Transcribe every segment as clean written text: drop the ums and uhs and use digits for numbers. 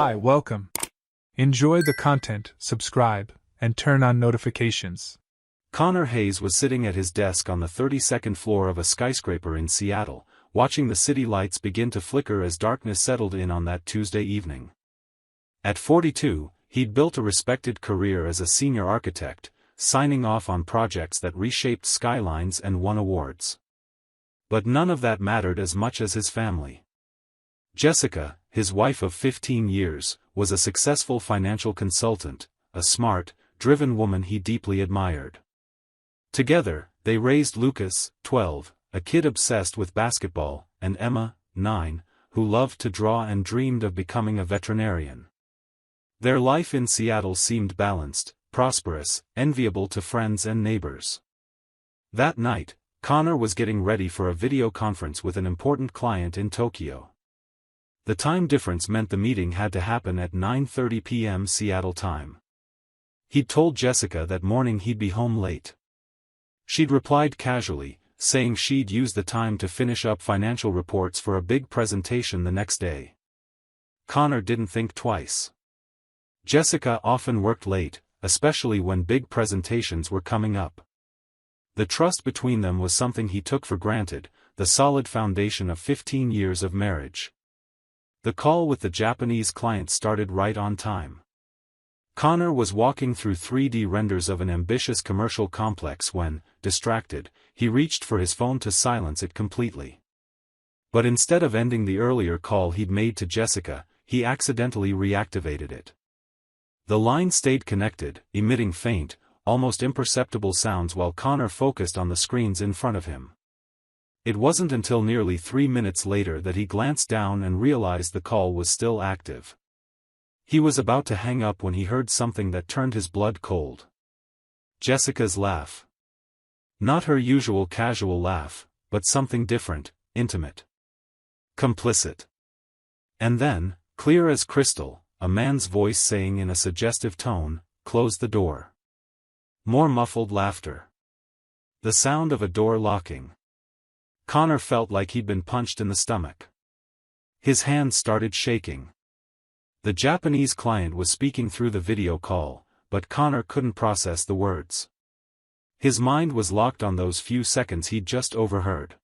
Hi, welcome. Enjoy the content, subscribe, and turn on notifications. Connor Hayes was sitting at his desk on the 32nd floor of a skyscraper in Seattle, watching the city lights begin to flicker as darkness settled in on that Tuesday evening. At 42, he'd built a respected career as a senior architect, signing off on projects that reshaped skylines and won awards. But none of that mattered as much as his family. Jessica, his wife of 15 years, was a successful financial consultant, a smart, driven woman he deeply admired. Together, they raised Lucas, 12, a kid obsessed with basketball, and Emma, 9, who loved to draw and dreamed of becoming a veterinarian. Their life in Seattle seemed balanced, prosperous, enviable to friends and neighbors. That night, Connor was getting ready for a video conference with an important client in Tokyo. The time difference meant the meeting had to happen at 9:30 p.m. Seattle time. He'd told Jessica that morning he'd be home late. She'd replied casually, saying she'd use the time to finish up financial reports for a big presentation the next day. Connor didn't think twice. Jessica often worked late, especially when big presentations were coming up. The trust between them was something he took for granted, the solid foundation of 15 years of marriage. The call with the Japanese client started right on time. Connor was walking through 3D renders of an ambitious commercial complex when, distracted, he reached for his phone to silence it completely. But instead of ending the earlier call he'd made to Jessica, he accidentally reactivated it. The line stayed connected, emitting faint, almost imperceptible sounds while Connor focused on the screens in front of him. It wasn't until nearly 3 minutes later that he glanced down and realized the call was still active. He was about to hang up when he heard something that turned his blood cold. Jessica's laugh. Not her usual casual laugh, but something different, intimate. Complicit. And then, clear as crystal, a man's voice saying in a suggestive tone, "Close the door." More muffled laughter. The sound of a door locking. Connor felt like he'd been punched in the stomach. His hands started shaking. The Japanese client was speaking through the video call, but Connor couldn't process the words. His mind was locked on those few seconds he'd just overheard.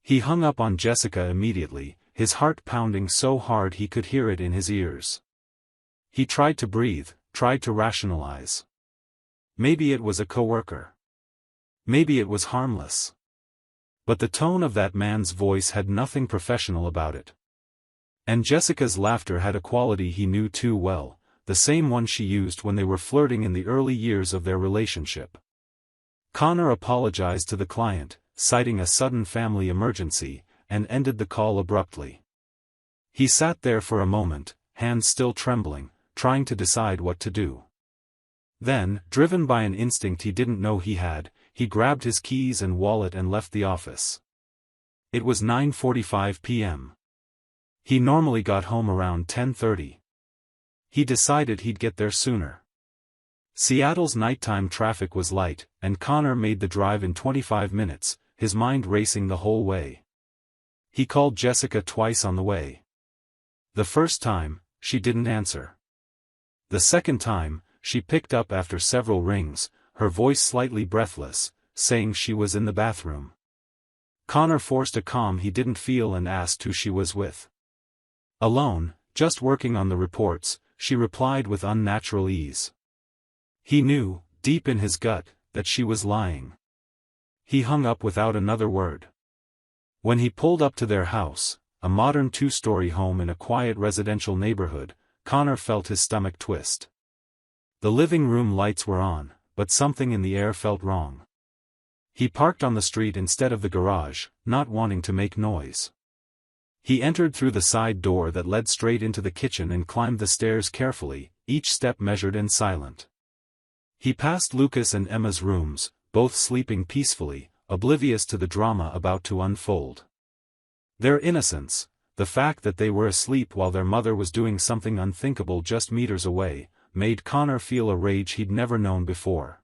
He hung up on Jessica immediately, his heart pounding so hard he could hear it in his ears. He tried to breathe, tried to rationalize. Maybe it was a coworker. Maybe it was harmless. But the tone of that man's voice had nothing professional about it. And Jessica's laughter had a quality he knew too well, the same one she used when they were flirting in the early years of their relationship. Connor apologized to the client, citing a sudden family emergency, and ended the call abruptly. He sat there for a moment, hands still trembling, trying to decide what to do. Then, driven by an instinct he didn't know he had, he grabbed his keys and wallet and left the office. It was 9:45 p.m. He normally got home around 10:30. He decided he'd get there sooner. Seattle's nighttime traffic was light, and Connor made the drive in 25 minutes, his mind racing the whole way. He called Jessica twice on the way. The first time, she didn't answer. The second time, she picked up after several rings, her voice slightly breathless, saying she was in the bathroom. Connor forced a calm he didn't feel and asked who she was with. "Alone, just working on the reports," she replied with unnatural ease. He knew, deep in his gut, that she was lying. He hung up without another word. When he pulled up to their house, a modern 2-story home in a quiet residential neighborhood, Connor felt his stomach twist. The living room lights were on, but something in the air felt wrong. He parked on the street instead of the garage, not wanting to make noise. He entered through the side door that led straight into the kitchen and climbed the stairs carefully, each step measured and silent. He passed Lucas and Emma's rooms, both sleeping peacefully, oblivious to the drama about to unfold. Their innocence, the fact that they were asleep while their mother was doing something unthinkable just meters away, made Connor feel a rage he'd never known before.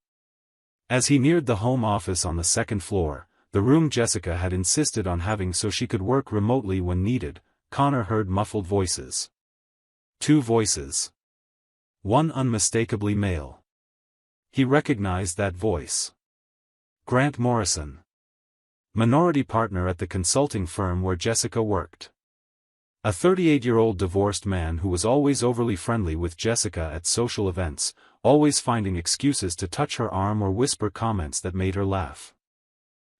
As he neared the home office on the second floor, the room Jessica had insisted on having so she could work remotely when needed, Connor heard muffled voices. Two voices. One unmistakably male. He recognized that voice. Grant Morrison. Minority partner at the consulting firm where Jessica worked. A 38-year-old divorced man who was always overly friendly with Jessica at social events, always finding excuses to touch her arm or whisper comments that made her laugh.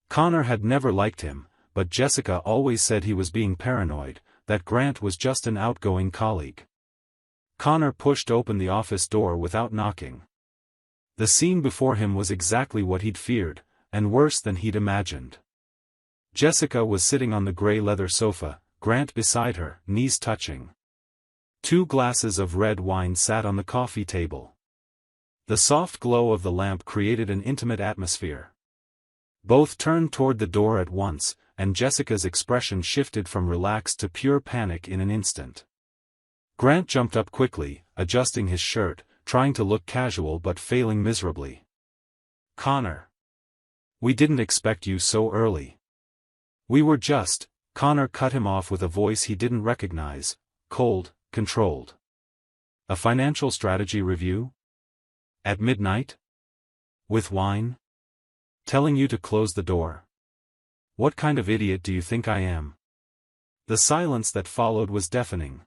Connor had never liked him, but Jessica always said he was being paranoid, that Grant was just an outgoing colleague. Connor pushed open the office door without knocking. The scene before him was exactly what he'd feared, and worse than he'd imagined. Jessica was sitting on the gray leather sofa, Grant beside her, knees touching. Two glasses of red wine sat on the coffee table. The soft glow of the lamp created an intimate atmosphere. Both turned toward the door at once, and Jessica's expression shifted from relaxed to pure panic in an instant. Grant jumped up quickly, adjusting his shirt, trying to look casual but failing miserably. "Connor. We didn't expect you so early." "We were just," Connor cut him off with a voice he didn't recognize, cold, controlled. "A financial strategy review? At midnight? With wine? Telling you to close the door? What kind of idiot do you think I am?" The silence that followed was deafening.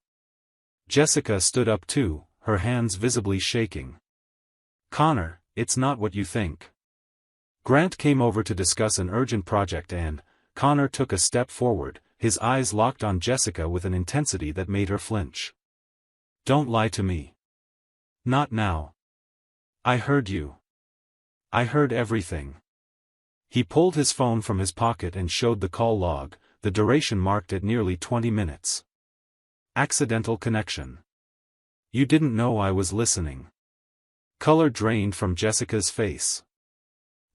Jessica stood up too, her hands visibly shaking. "Connor, it's not what you think." Grant came over to discuss an urgent project and Connor took a step forward, his eyes locked on Jessica with an intensity that made her flinch. "Don't lie to me. Not now. I heard you. I heard everything." He pulled his phone from his pocket and showed the call log, the duration marked at nearly 20 minutes. "Accidental connection. You didn't know I was listening." Color drained from Jessica's face.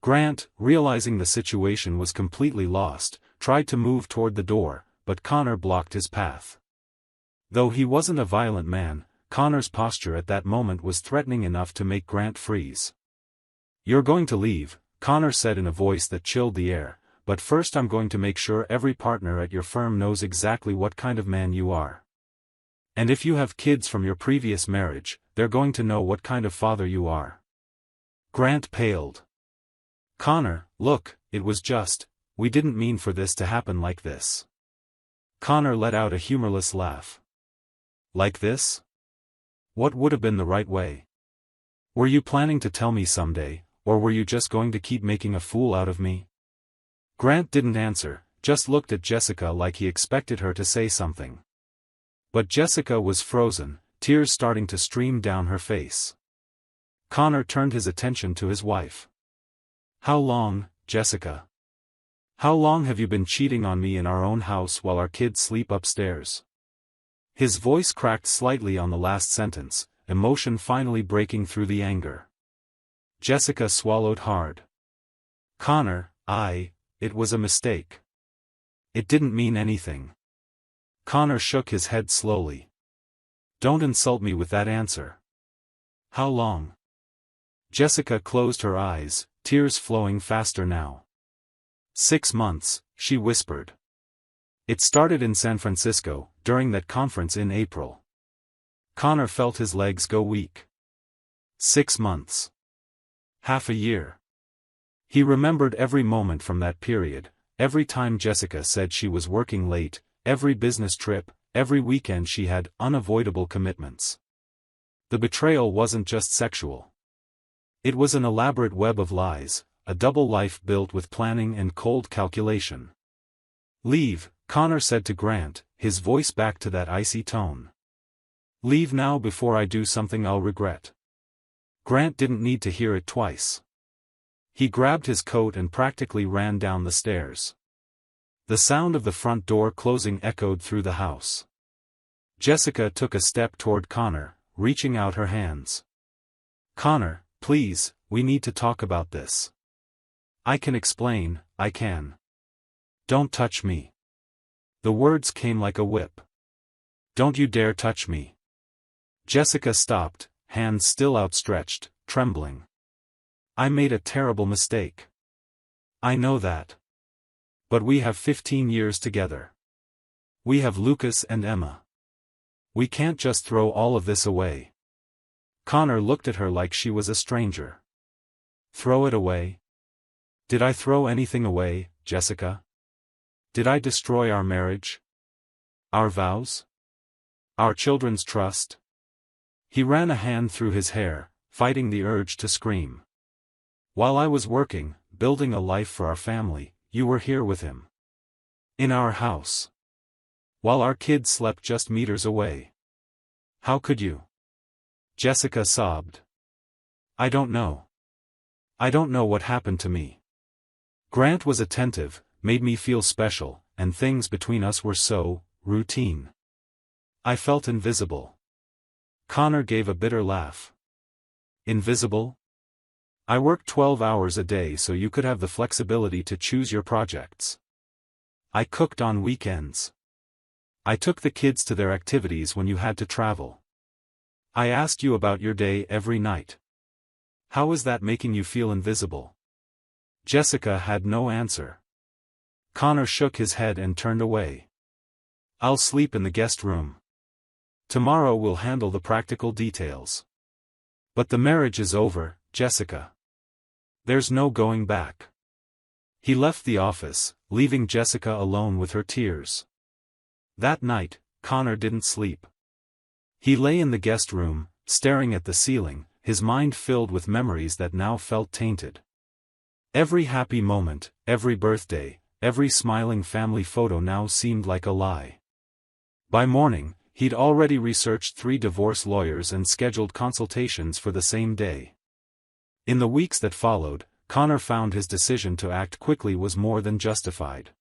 Grant, realizing the situation was completely lost, tried to move toward the door, but Connor blocked his path. Though he wasn't a violent man, Connor's posture at that moment was threatening enough to make Grant freeze. "You're going to leave," Connor said in a voice that chilled the air, "but first I'm going to make sure every partner at your firm knows exactly what kind of man you are. And if you have kids from your previous marriage, they're going to know what kind of father you are." Grant paled. "Connor, look, it was just, we didn't mean for this to happen like this." Connor let out a humorless laugh. "Like this? What would have been the right way? Were you planning to tell me someday, or were you just going to keep making a fool out of me?" Grant didn't answer, just looked at Jessica like he expected her to say something. But Jessica was frozen, tears starting to stream down her face. Connor turned his attention to his wife. "How long, Jessica? How long have you been cheating on me in our own house while our kids sleep upstairs?" His voice cracked slightly on the last sentence, emotion finally breaking through the anger. Jessica swallowed hard. "Connor, it was a mistake. It didn't mean anything." Connor shook his head slowly. "Don't insult me with that answer." "How long?" Jessica closed her eyes, tears flowing faster now. 6 months, she whispered. "It started in San Francisco, during that conference in April." Connor felt his legs go weak. 6 months. Half a year. He remembered every moment from that period, every time Jessica said she was working late, every business trip, every weekend she had unavoidable commitments. The betrayal wasn't just sexual. It was an elaborate web of lies, a double life built with planning and cold calculation. "Leave," Connor said to Grant, his voice back to that icy tone. "Leave now before I do something I'll regret." Grant didn't need to hear it twice. He grabbed his coat and practically ran down the stairs. The sound of the front door closing echoed through the house. Jessica took a step toward Connor, reaching out her hands. "Connor, please, we need to talk about this. I can explain, I can." "Don't touch me." The words came like a whip. "Don't you dare touch me." Jessica stopped, hands still outstretched, trembling. "I made a terrible mistake. I know that. But we have 15 years together. We have Lucas and Emma. We can't just throw all of this away. Connor looked at her like she was a stranger. Throw it away? Did I throw anything away, Jessica? Did I destroy our marriage? Our vows? Our children's trust? He ran a hand through his hair, fighting the urge to scream. While I was working, building a life for our family, you were here with him. In our house. While our kids slept just meters away. How could you? Jessica sobbed. I don't know. I don't know what happened to me. Grant was attentive, made me feel special, and things between us were so routine. I felt invisible. Connor gave a bitter laugh. Invisible? I worked 12 hours a day so you could have the flexibility to choose your projects. I cooked on weekends. I took the kids to their activities when you had to travel. I asked you about your day every night. How is that making you feel invisible? Jessica had no answer. Connor shook his head and turned away. I'll sleep in the guest room. Tomorrow we'll handle the practical details. But the marriage is over, Jessica. There's no going back. He left the office, leaving Jessica alone with her tears. That night, Connor didn't sleep. He lay in the guest room, staring at the ceiling, his mind filled with memories that now felt tainted. Every happy moment, every birthday, every smiling family photo now seemed like a lie. By morning, he'd already researched 3 divorce lawyers and scheduled consultations for the same day. In the weeks that followed, Connor found his decision to act quickly was more than justified.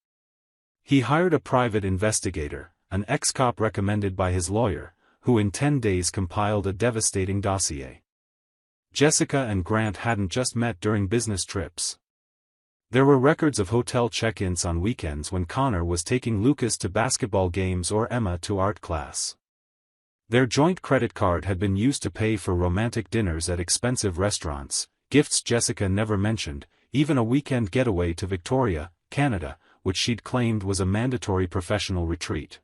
He hired a private investigator, an ex-cop recommended by his lawyer, who in 10 days compiled a devastating dossier. Jessica and Grant hadn't just met during business trips. There were records of hotel check-ins on weekends when Connor was taking Lucas to basketball games or Emma to art class. Their joint credit card had been used to pay for romantic dinners at expensive restaurants, gifts Jessica never mentioned, even a weekend getaway to Victoria, Canada, which she'd claimed was a mandatory professional retreat.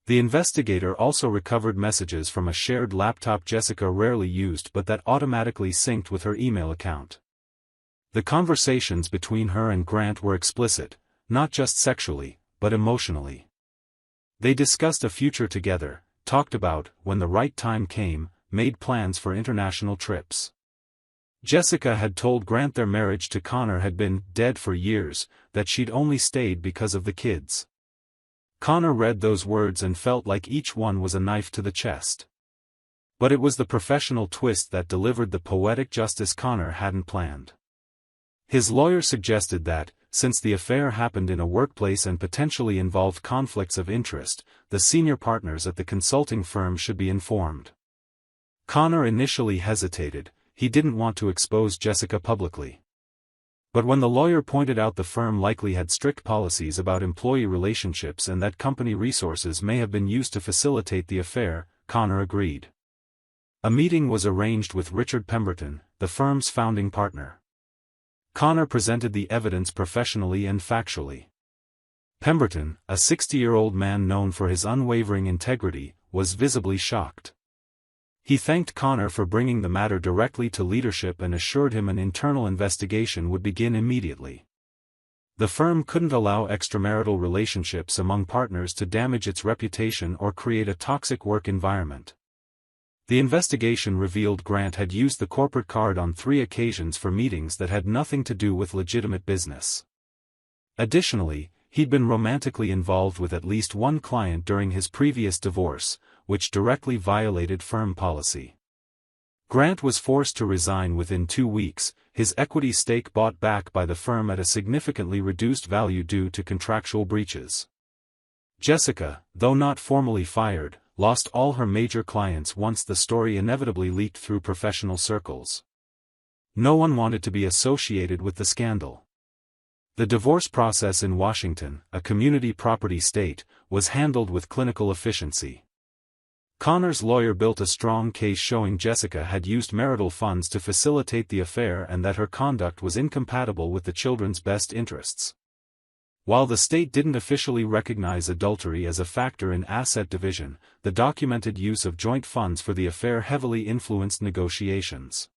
The investigator also recovered messages from a shared laptop Jessica rarely used but that automatically synced with her email account. The conversations between her and Grant were explicit, not just sexually, but emotionally. They discussed a future together, talked about, when the right time came, made plans for international trips. Jessica had told Grant their marriage to Connor had been dead for years, that she'd only stayed because of the kids. Connor read those words and felt like each one was a knife to the chest. But it was the professional twist that delivered the poetic justice Connor hadn't planned. His lawyer suggested that, since the affair happened in a workplace and potentially involved conflicts of interest, the senior partners at the consulting firm should be informed. Connor initially hesitated, he didn't want to expose Jessica publicly. But when the lawyer pointed out the firm likely had strict policies about employee relationships and that company resources may have been used to facilitate the affair, Connor agreed. A meeting was arranged with Richard Pemberton, the firm's founding partner. Connor presented the evidence professionally and factually. Pemberton, a 60-year-old man known for his unwavering integrity, was visibly shocked. He thanked Connor for bringing the matter directly to leadership and assured him an internal investigation would begin immediately. The firm couldn't allow extramarital relationships among partners to damage its reputation or create a toxic work environment. The investigation revealed Grant had used the corporate card on 3 occasions for meetings that had nothing to do with legitimate business. Additionally, he'd been romantically involved with at least one client during his previous divorce, which directly violated firm policy. Grant was forced to resign within 2 weeks, his equity stake bought back by the firm at a significantly reduced value due to contractual breaches. Jessica, though not formally fired, lost all her major clients once the story inevitably leaked through professional circles. No one wanted to be associated with the scandal. The divorce process in Washington, a community property state, was handled with clinical efficiency. Connor's lawyer built a strong case showing Jessica had used marital funds to facilitate the affair and that her conduct was incompatible with the children's best interests. While the state didn't officially recognize adultery as a factor in asset division, the documented use of joint funds for the affair heavily influenced negotiations.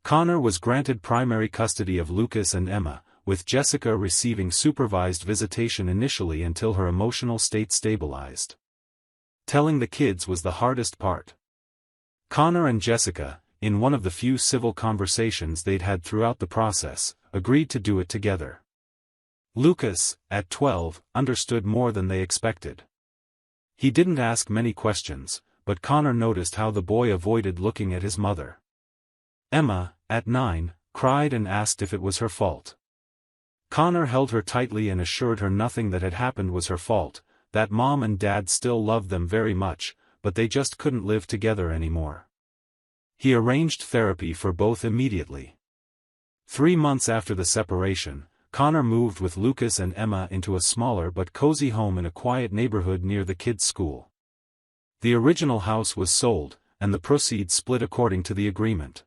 Connor was granted primary custody of Lucas and Emma, with Jessica receiving supervised visitation initially until her emotional state stabilized. Telling the kids was the hardest part. Connor and Jessica, in one of the few civil conversations they'd had throughout the process, agreed to do it together. Lucas, at 12, understood more than they expected. He didn't ask many questions, but Connor noticed how the boy avoided looking at his mother. Emma, at 9, cried and asked if it was her fault. Connor held her tightly and assured her nothing that had happened was her fault, that Mom and Dad still loved them very much, but they just couldn't live together anymore. He arranged therapy for both immediately. 3 months after the separation, Connor moved with Lucas and Emma into a smaller but cozy home in a quiet neighborhood near the kids' school. The original house was sold, and the proceeds split according to the agreement.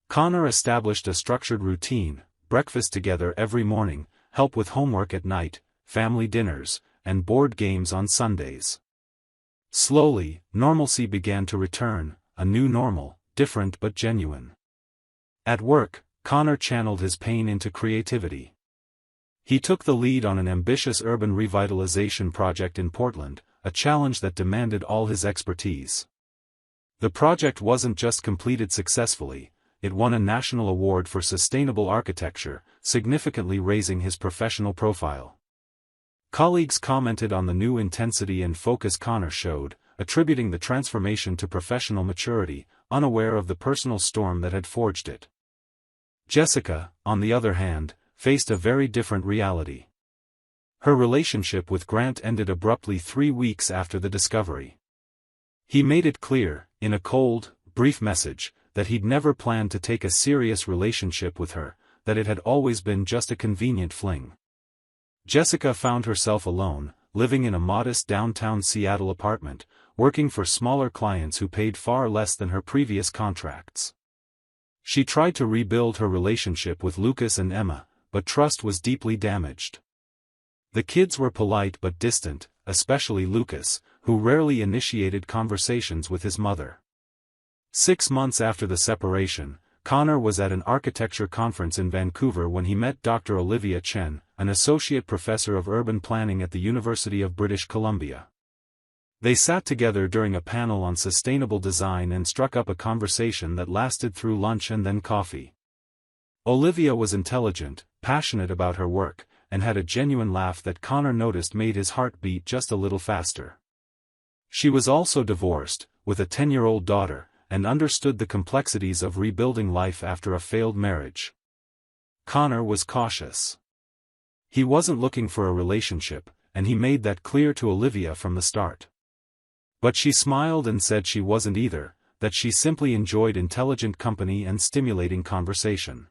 Connor established a structured routine: breakfast together every morning, help with homework at night, family dinners, and board games on Sundays. Slowly, normalcy began to return, a new normal, different but genuine. At work, Connor channeled his pain into creativity. He took the lead on an ambitious urban revitalization project in Portland, a challenge that demanded all his expertise. The project wasn't just completed successfully, it won a national award for sustainable architecture, significantly raising his professional profile. Colleagues commented on the new intensity and focus Connor showed, attributing the transformation to professional maturity, unaware of the personal storm that had forged it. Jessica, on the other hand, faced a very different reality. Her relationship with Grant ended abruptly 3 weeks after the discovery. He made it clear, in a cold, brief message, that he'd never planned to take a serious relationship with her, that it had always been just a convenient fling. Jessica found herself alone, living in a modest downtown Seattle apartment, working for smaller clients who paid far less than her previous contracts. She tried to rebuild her relationship with Lucas and Emma, but trust was deeply damaged. The kids were polite but distant, especially Lucas, who rarely initiated conversations with his mother. 6 months after the separation, Connor was at an architecture conference in Vancouver when he met Dr. Olivia Chen, an associate professor of urban planning at the University of British Columbia. They sat together during a panel on sustainable design and struck up a conversation that lasted through lunch and then coffee. Olivia was intelligent, passionate about her work, and had a genuine laugh that Connor noticed made his heart beat just a little faster. She was also divorced, with a 10-year-old daughter, and understood the complexities of rebuilding life after a failed marriage. Connor was cautious. He wasn't looking for a relationship, and he made that clear to Olivia from the start. But she smiled and said she wasn't either, that she simply enjoyed intelligent company and stimulating conversation.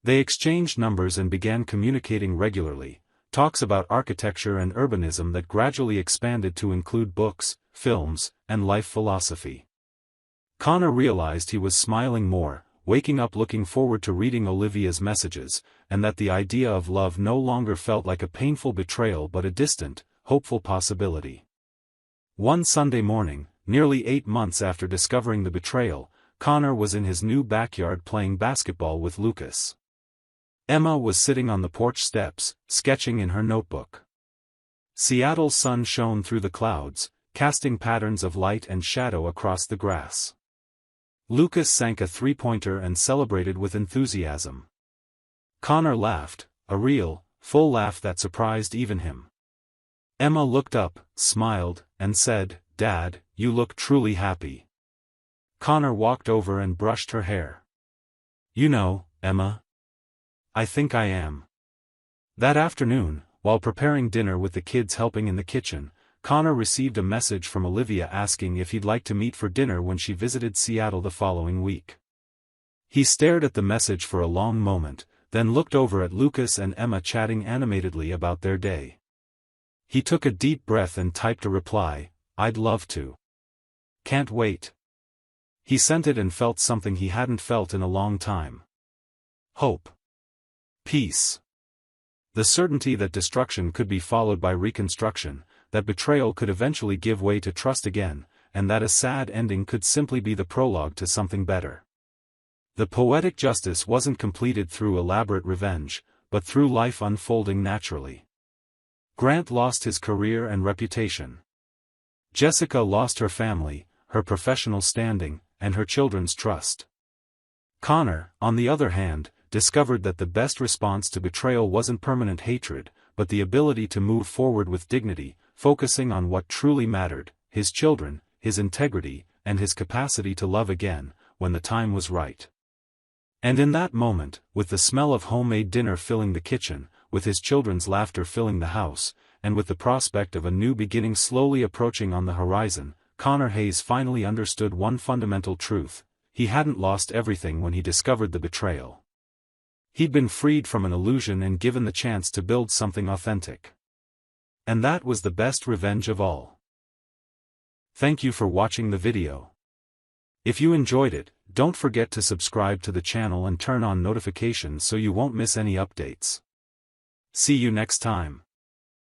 They exchanged numbers and began communicating regularly, talks about architecture and urbanism that gradually expanded to include books, films, and life philosophy. Connor realized he was smiling more, waking up looking forward to reading Olivia's messages, and that the idea of love no longer felt like a painful betrayal but a distant, hopeful possibility. One Sunday morning, nearly 8 months after discovering the betrayal, Connor was in his new backyard playing basketball with Lucas. Emma was sitting on the porch steps, sketching in her notebook. Seattle's sun shone through the clouds, casting patterns of light and shadow across the grass. Lucas sank a three-pointer and celebrated with enthusiasm. Connor laughed, a real, full laugh that surprised even him. Emma looked up, smiled, and said, "Dad, you look truly happy." Connor walked over and brushed her hair. "You know, Emma, I think I am." That afternoon, while preparing dinner with the kids helping in the kitchen, Connor received a message from Olivia asking if he'd like to meet for dinner when she visited Seattle the following week. He stared at the message for a long moment, then looked over at Lucas and Emma chatting animatedly about their day. He took a deep breath and typed a reply, "I'd love to. Can't wait." He sent it and felt something he hadn't felt in a long time. Hope. Peace. The certainty that destruction could be followed by reconstruction, that betrayal could eventually give way to trust again, and that a sad ending could simply be the prologue to something better. The poetic justice wasn't completed through elaborate revenge, but through life unfolding naturally. Grant lost his career and reputation. Jessica lost her family, her professional standing, and her children's trust. Connor, on the other hand, discovered that the best response to betrayal wasn't permanent hatred, but the ability to move forward with dignity, focusing on what truly mattered, his children, his integrity, and his capacity to love again, when the time was right. And in that moment, with the smell of homemade dinner filling the kitchen, with his children's laughter filling the house, and with the prospect of a new beginning slowly approaching on the horizon, Connor Hayes finally understood one fundamental truth: he hadn't lost everything when he discovered the betrayal. He'd been freed from an illusion and given the chance to build something authentic. And that was the best revenge of all. Thank you for watching the video. If you enjoyed it, don't forget to subscribe to the channel and turn on notifications so you won't miss any updates. See you next time.